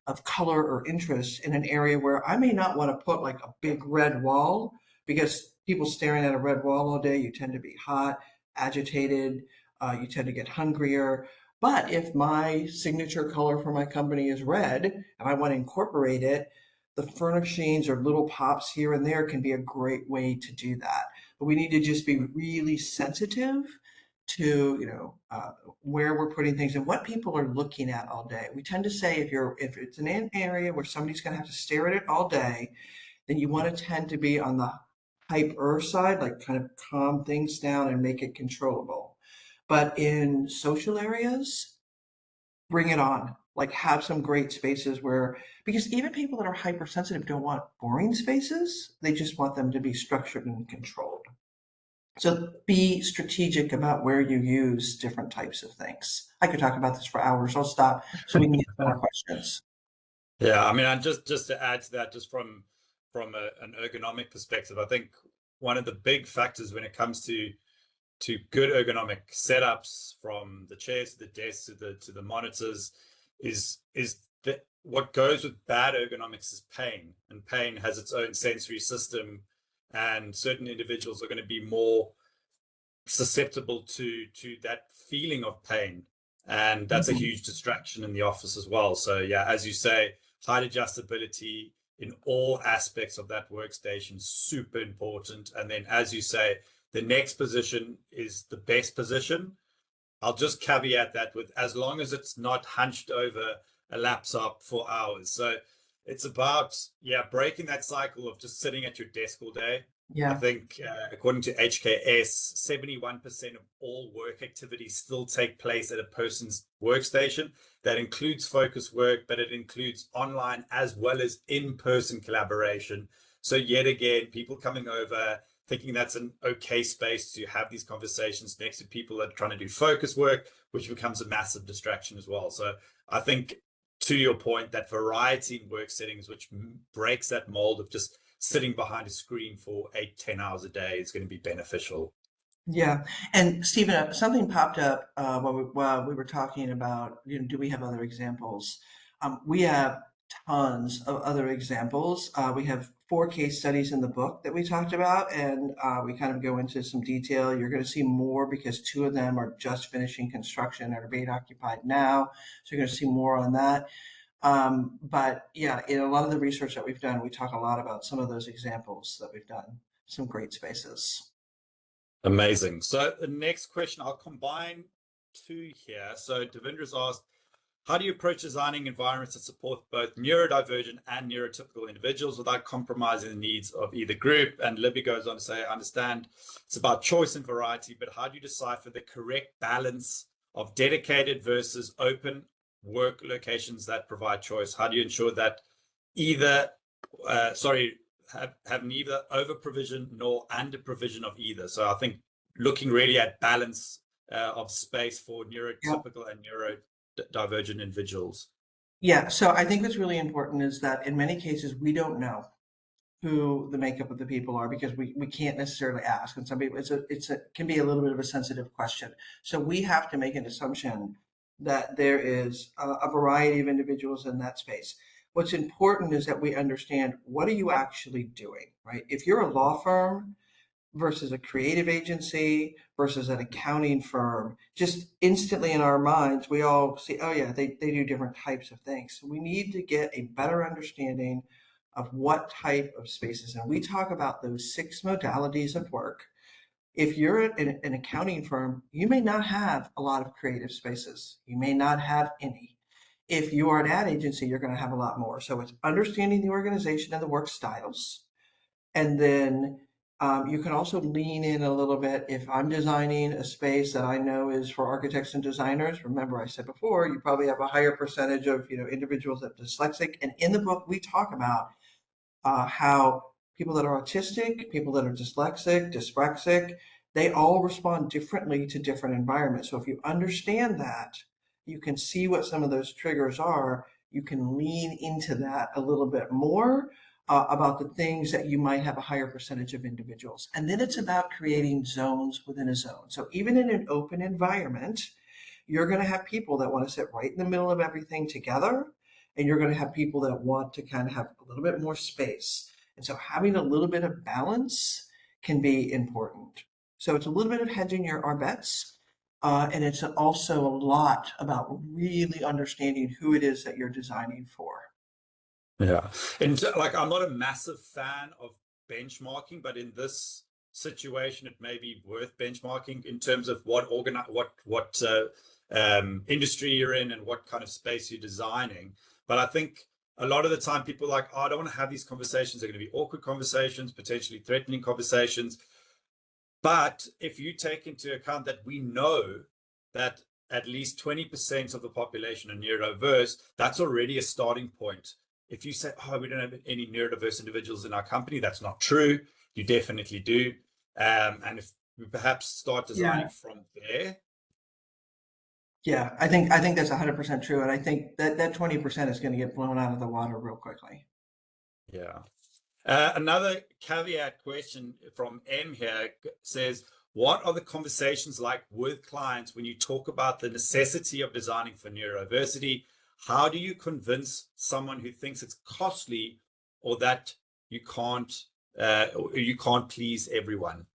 of color or interest in an area where I may not want to put like a big red wall, because people staring at a red wall all day, you tend to be hot, agitated, you tend to get hungrier. But if my signature color for my company is red and I want to incorporate it, the furnishings or little pops here and there can be a great way to do that. But we need to just be really sensitive to, where we're putting things and what people are looking at all day. We tend to say if it's in an area where somebody's going to have to stare at it all day, then you want to tend to be on the hyper side, like kind of calm things down and make it controllable. But in social areas, bring it on. Like have some great spaces where, because even people that are hypersensitive don't want boring spaces. They just want them to be structured and controlled. So be strategic about where you use different types of things. I could talk about this for hours. I'll stop so we can get more questions. Yeah, I mean, and just to add to that, just from an ergonomic perspective, I think one of the big factors when it comes to good ergonomic setups, from the chairs to the desks to the monitors, is that what goes with bad ergonomics is pain, and pain has its own sensory system, and certain individuals are going to be more susceptible to that feeling of pain, and that's a Mhm. huge distraction in the office as well. So yeah, as you say, height adjustability in all aspects of that workstation is super important. And then, as you say, the next position is the best position. I'll just caveat that with, as long as it's not hunched over a laptop for hours. So it's about, yeah, breaking that cycle of just sitting at your desk all day. I Yeah. think, according to HKS, 71% of all work activities still take place at a person's workstation. That includes focus work, but it includes online as well as in-person collaboration. So yet again, people coming over thinking that's an okay space to have these conversations next to people that are trying to do focus work, which becomes a massive distraction as well. So I think, to your point, that variety in work settings, which breaks that mold of just sitting behind a screen for 8-10 hours a day, is going to be beneficial. Yeah. And Stephen, something popped up while we were talking about, do we have other examples? We have tons of other examples. We have 4 case studies in the book that we talked about, and we kind of go into some detail. You're going to see more because 2 of them are just finishing construction and are being occupied now. So you're going to see more on that. But yeah, in a lot of the research that we've done, we talk a lot about some of those examples that we've done. Some great spaces. Amazing. So the next question, I'll combine 2 here. So Devindra's asked, how do you approach designing environments that support both neurodivergent and neurotypical individuals without compromising the needs of either group? And Libby goes on to say, I understand it's about choice and variety, but how do you decipher the correct balance of dedicated versus open work locations that provide choice? How do you ensure that either, have neither over provision nor under provision of either? So I think looking really at balance of space for Yeah. neurotypical and neurodivergent individuals? Yeah. So I think what's really important is that in many cases we don't know who the makeup of the people are because we can't necessarily ask. And some people it's a can be a little bit of a sensitive question. So we have to make an assumption that there is a variety of individuals in that space. What's important is that we understand what are you actually doing, right? If you're a law firm versus a creative agency versus an accounting firm, just instantly in our minds, we all see, oh yeah, they do different types of things. So we need to get a better understanding of what type of spaces. And we talk about those 6 modalities of work. If you're an accounting firm, you may not have a lot of creative spaces. You may not have any. If you are an ad agency, you're going to have a lot more. So it's understanding the organization and the work styles, and then you can also lean in a little bit. If I'm designing a space that I know is for architects and designers, remember I said before, you probably have a higher percentage of individuals that are dyslexic. And in the book, we talk about how people that are autistic, people that are dyslexic, dyspraxic, they all respond differently to different environments. So if you understand that, you can see what some of those triggers are. You can lean into that a little bit more about the things that you might have a higher percentage of individuals. And then it's about creating zones within a zone. So even in an open environment, you're going to have people that want to sit right in the middle of everything together, and you're going to have people that want to kind of have a little bit more space. And so having a little bit of balance can be important. So it's a little bit of hedging our bets. And it's also a lot about really understanding who it is that you're designing for. Yeah. And like, I'm not a massive fan of benchmarking, but in this situation, it may be worth benchmarking in terms of what industry you're in and what kind of space you're designing. But I think a lot of the time people are like, oh, I don't want to have these conversations. They're going to be awkward conversations, potentially threatening conversations. But if you take into account that we know that at least 20% of the population are neurodiverse, that's already a starting point. If you say, oh, we don't have any neurodiverse individuals in our company, that's not true. You definitely do. And if we perhaps start Yeah. designing from there. Yeah, I think that's 100% true, and I think that 20% is going to get blown out of the water real quickly. Yeah. Another caveat question from M here says, what are the conversations like with clients when you talk about the necessity of designing for neurodiversity? How do you convince someone who thinks it's costly or that you can't please everyone?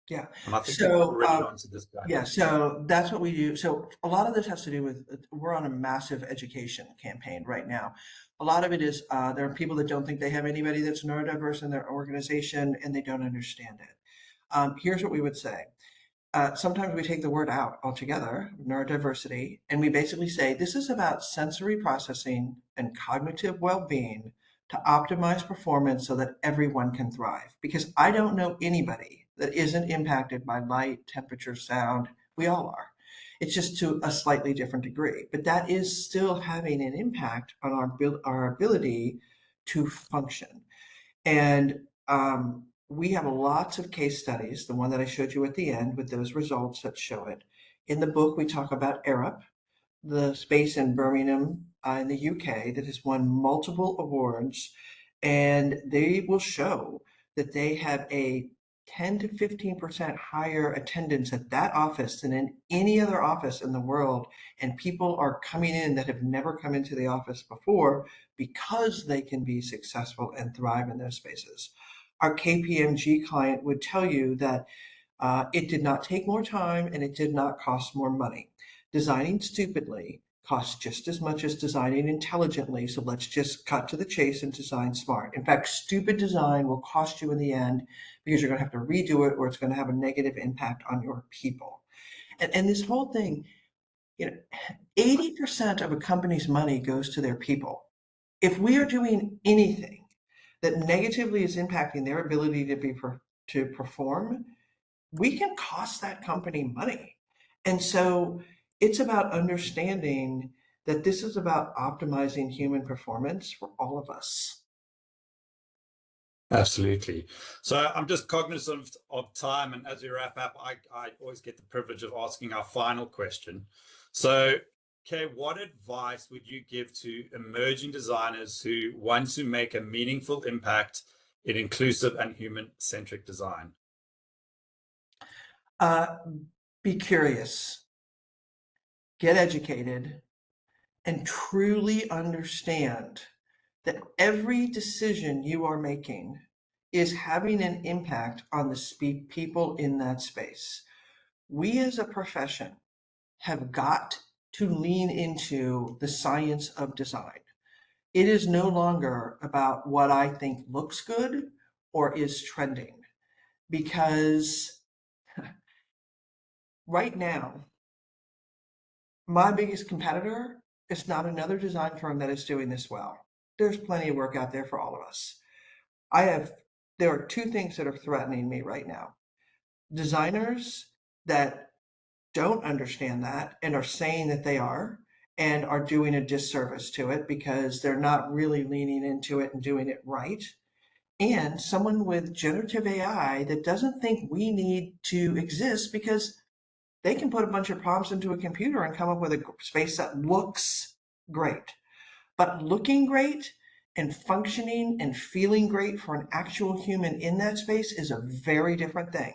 Yeah. And I think you've So already answered this guy. yeah, so that's what we do. So a lot of this has to do with we're on a massive education campaign right now. A lot of it is there are people that don't think they have anybody that's neurodiverse in their organization and they don't understand it. Here's what we would say. Sometimes we take the word out altogether, neurodiversity, and we basically say this is about sensory processing and cognitive well-being to optimize performance so that everyone can thrive. Because I don't know anybody that isn't impacted by light, temperature, sound. We all are. It's just to a slightly different degree, but that is still having an impact on our ability to function. And we have lots of case studies, the one that I showed you at the end with those results that show it. In the book, we talk about Arup, the space in Birmingham in the UK that has won multiple awards, and they will show that they have a 10 to 15% higher attendance at that office than in any other office in the world. And people are coming in that have never come into the office before because they can be successful and thrive in those spaces. Our KPMG client would tell you that it did not take more time and it did not cost more money. Designing stupidly costs just as much as designing intelligently. So let's just cut to the chase and design smart. In fact, stupid design will cost you in the end because you're going to have to redo it or it's going to have a negative impact on your people. And this whole thing, 80% of a company's money goes to their people. If we are doing anything that negatively is impacting their ability to perform, we can cost that company money. And so it's about understanding that this is about optimizing human performance for all of us. Absolutely. So I'm just cognizant of time, and as we wrap up, I always get the privilege of asking our final question. So, Kay, what advice would you give to emerging designers who want to make a meaningful impact in inclusive and human-centric design? Uh, be curious, get educated, and truly understand that every decision you are making is having an impact on the people in that space. We as a profession have got to lean into the science of design. It is no longer about what I think looks good or is trending, because right now, my biggest competitor is not another design firm that is doing this well. There's plenty of work out there for all of us. There are two things that are threatening me right now. Designers that don't understand that and are saying that they are, and are doing a disservice to it because they're not really leaning into it and doing it right. And someone with generative AI that doesn't think we need to exist because they can put a bunch of prompts into a computer and come up with a space that looks great. But looking great and functioning and feeling great for an actual human in that space is a very different thing.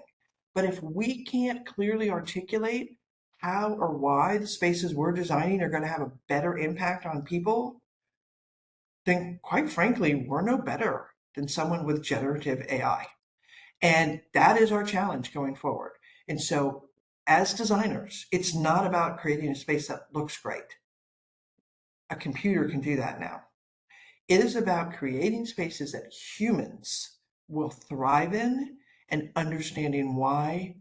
But if we can't clearly articulate how or why the spaces we're designing are going to have a better impact on people, then quite frankly, we're no better than someone with generative AI. And that is our challenge going forward. And so, as designers, it's not about creating a space that looks great. A computer can do that now. It is about creating spaces that humans will thrive in and understanding why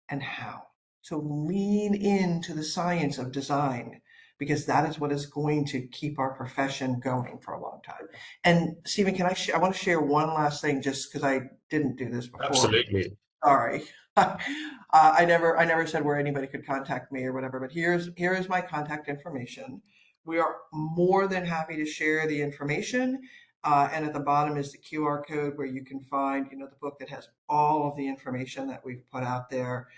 and how. So lean into the science of design, because that is what is going to keep our profession going for a long time. And Stephen, I want to share one last thing, just because I didn't do this before. Absolutely. Sorry. I never said where anybody could contact me or whatever, but here is my contact information. We are more than happy to share the information. And at the bottom is the QR code where you can find, the book that has all of the information that we've put out there.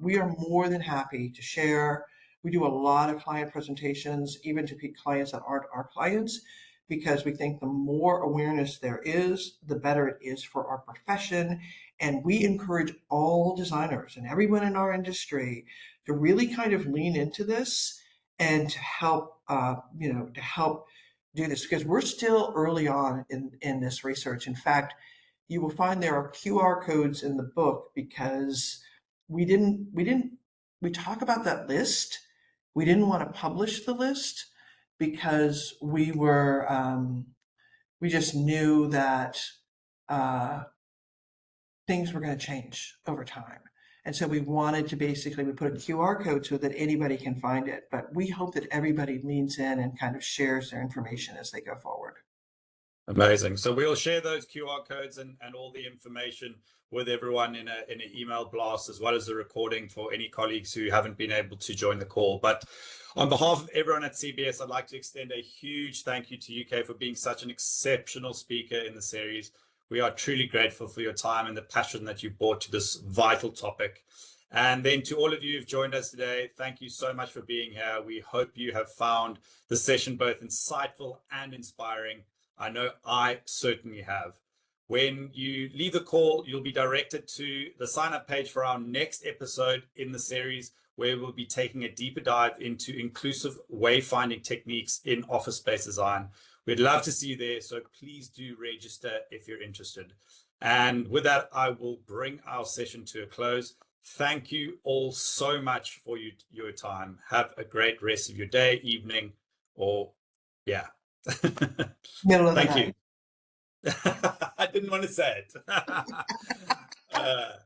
We are more than happy to share. We do a lot of client presentations, even to clients that aren't our clients, because we think the more awareness there is, the better it is for our profession. And we encourage all designers and everyone in our industry to really kind of lean into this and to help, to help do this, because we're still early on in this research. In fact, you will find there are QR codes in the book because we talk about that list. We didn't want to publish the list because we just knew that things were going to change over time. And so we wanted to we put a QR code so that anybody can find it. But we hope that everybody leans in and kind of shares their information as they go forward. Amazing. So we'll share those QR codes and all the information with everyone in an email blast, as well as a recording for any colleagues who haven't been able to join the call. But on behalf of everyone at CBS, I'd like to extend a huge thank you to UK for being such an exceptional speaker in the series. We are truly grateful for your time and the passion that you brought to this vital topic. And then to all of you who've joined us today, thank you so much for being here. We hope you have found the session both insightful and inspiring. I know I certainly have. When you leave the call, you'll be directed to the sign-up page for our next episode in the series, where we'll be taking a deeper dive into inclusive wayfinding techniques in office space design. We'd love to see you there, so please do register if you're interested. And with that, I will bring our session to a close. Thank you all so much for your time. Have a great rest of your day, evening, or yeah. Middle of the Thank night. you. I didn't want to say it.